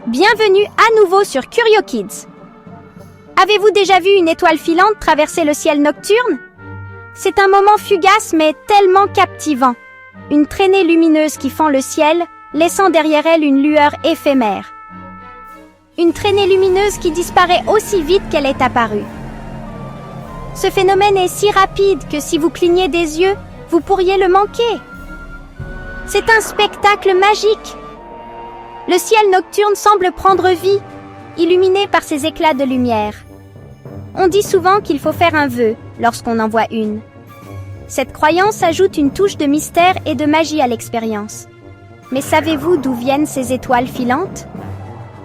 Bienvenue à nouveau sur Curio Kids. Avez-vous déjà vu une étoile filante traverser le ciel nocturne? C'est un moment fugace mais tellement captivant. Une traînée lumineuse qui fend le ciel, laissant derrière elle une lueur éphémère. Une traînée lumineuse qui disparaît aussi vite qu'elle est apparue. Ce phénomène est si rapide que si vous clignez des yeux, vous pourriez le manquer. C'est un spectacle magique. Le ciel nocturne semble prendre vie, illuminé par ces éclats de lumière. On dit souvent qu'il faut faire un vœu lorsqu'on en voit une. Cette croyance ajoute une touche de mystère et de magie à l'expérience. Mais savez-vous d'où viennent ces étoiles filantes?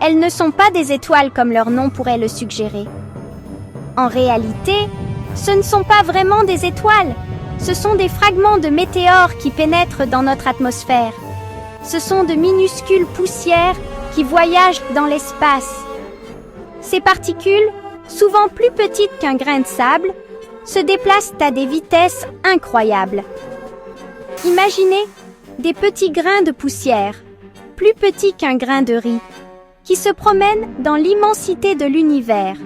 Elles ne sont pas des étoiles comme leur nom pourrait le suggérer. En réalité, ce ne sont pas vraiment des étoiles. Ce sont des fragments de météores qui pénètrent dans notre atmosphère. Ce sont de minuscules poussières qui voyagent dans l'espace. Ces particules, souvent plus petites qu'un grain de sable, se déplacent à des vitesses incroyables. Imaginez des petits grains de poussière, plus petits qu'un grain de riz, qui se promènent dans l'immensité de l'univers.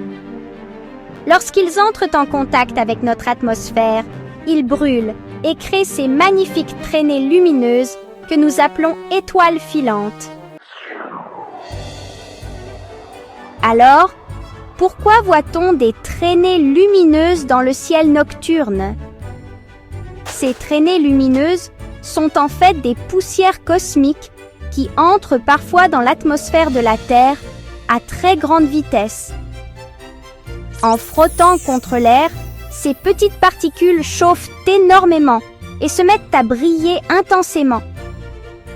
Lorsqu'ils entrent en contact avec notre atmosphère, ils brûlent et créent ces magnifiques traînées lumineuses que nous appelons étoiles filantes. Alors, pourquoi voit-on des traînées lumineuses dans le ciel nocturne? Ces traînées lumineuses sont en fait des poussières cosmiques qui entrent parfois dans l'atmosphère de la Terre à très grande vitesse. En frottant contre l'air, ces petites particules chauffent énormément et se mettent à briller intensément.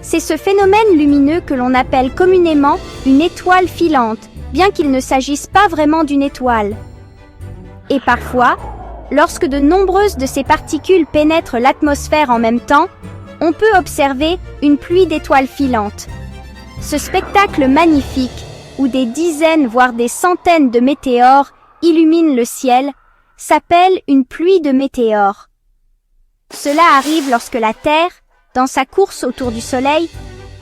C'est ce phénomène lumineux que l'on appelle communément une étoile filante, bien qu'il ne s'agisse pas vraiment d'une étoile. Et parfois, lorsque de nombreuses de ces particules pénètrent l'atmosphère en même temps, on peut observer une pluie d'étoiles filantes. Ce spectacle magnifique, où des dizaines voire des centaines de météores illuminent le ciel, s'appelle une pluie de météores. Cela arrive lorsque la Terre, dans sa course autour du Soleil,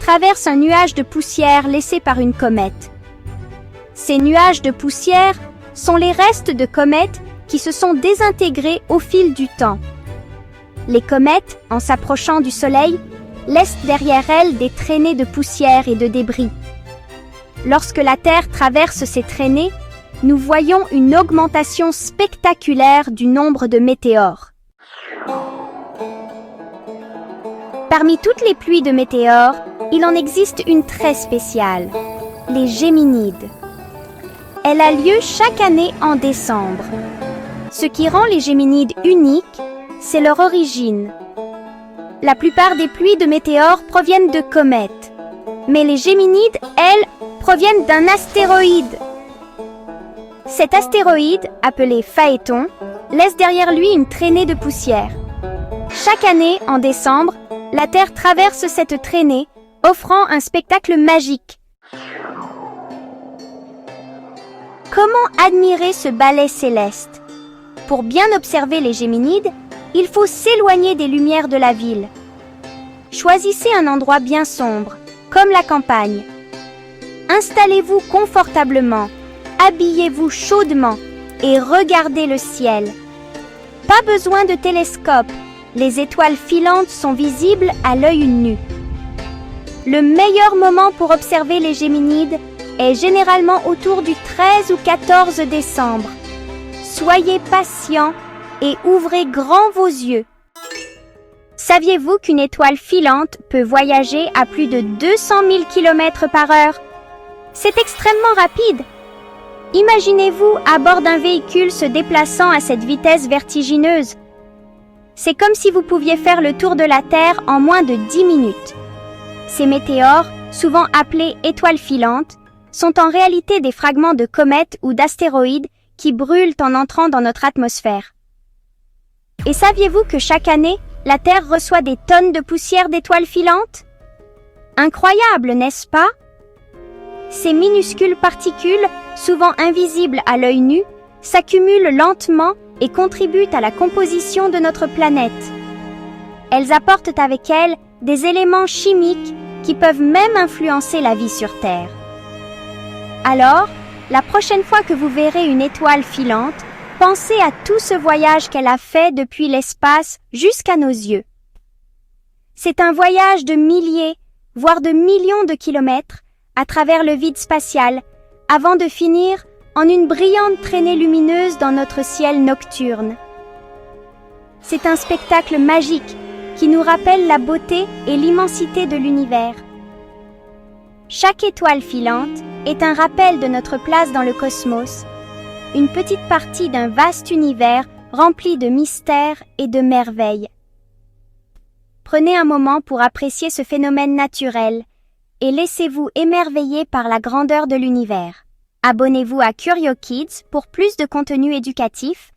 traverse un nuage de poussière laissé par une comète. Ces nuages de poussière sont les restes de comètes qui se sont désintégrés au fil du temps. Les comètes, en s'approchant du Soleil, laissent derrière elles des traînées de poussière et de débris. Lorsque la Terre traverse ces traînées, nous voyons une augmentation spectaculaire du nombre de météores. Parmi toutes les pluies de météores, il en existe une très spéciale, les Géminides. Elle a lieu chaque année en décembre. Ce qui rend les Géminides uniques, c'est leur origine. La plupart des pluies de météores proviennent de comètes, mais les Géminides, elles, proviennent d'un astéroïde. Cet astéroïde, appelé Phaéton, laisse derrière lui une traînée de poussière. Chaque année, en décembre, la Terre traverse cette traînée, offrant un spectacle magique. Comment admirer ce ballet céleste? Pour bien observer les Géminides, il faut s'éloigner des lumières de la ville. Choisissez un endroit bien sombre, comme la campagne. Installez-vous confortablement, habillez-vous chaudement et regardez le ciel. Pas besoin de télescope, les étoiles filantes sont visibles à l'œil nu. Le meilleur moment pour observer les Géminides est généralement autour du 13 ou 14 décembre. Soyez patient et ouvrez grand vos yeux. Saviez-vous qu'une étoile filante peut voyager à plus de 200 000 km par heure? C'est extrêmement rapide. Imaginez-vous à bord d'un véhicule se déplaçant à cette vitesse vertigineuse. C'est comme si vous pouviez faire le tour de la Terre en moins de 10 minutes. Ces météores, souvent appelés étoiles filantes, sont en réalité des fragments de comètes ou d'astéroïdes qui brûlent en entrant dans notre atmosphère. Et saviez-vous que chaque année, la Terre reçoit des tonnes de poussière d'étoiles filantes? Incroyable, n'est-ce pas? Ces minuscules particules, souvent invisibles à l'œil nu, s'accumulent lentement et contribuent à la composition de notre planète. Elles apportent avec elles des éléments chimiques qui peuvent même influencer la vie sur Terre. Alors, la prochaine fois que vous verrez une étoile filante, pensez à tout ce voyage qu'elle a fait depuis l'espace jusqu'à nos yeux. C'est un voyage de milliers, voire de millions de kilomètres à travers le vide spatial, avant de finir en une brillante traînée lumineuse dans notre ciel nocturne. C'est un spectacle magique qui nous rappelle la beauté et l'immensité de l'univers. Chaque étoile filante est un rappel de notre place dans le cosmos, une petite partie d'un vaste univers rempli de mystères et de merveilles. Prenez un moment pour apprécier ce phénomène naturel et laissez-vous émerveiller par la grandeur de l'univers. Abonnez-vous à Curio Kids pour plus de contenu éducatif